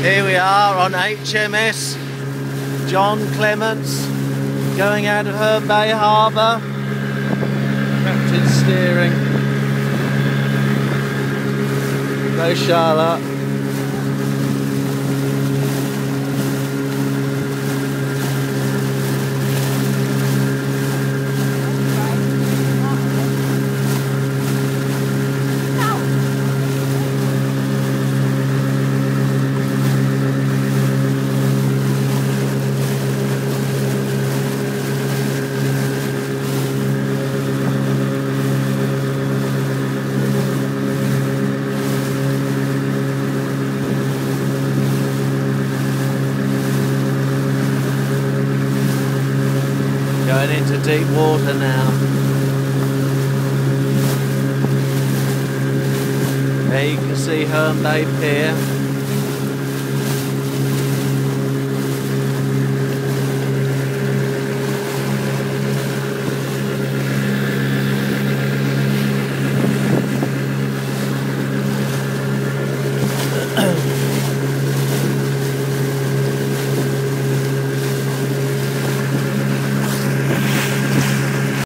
Here we are on HMS John Clements, going out of Herne Bay Harbour. Captain steering. Go Charlotte. Going into deep water now. There you can see Herne Bay Pier.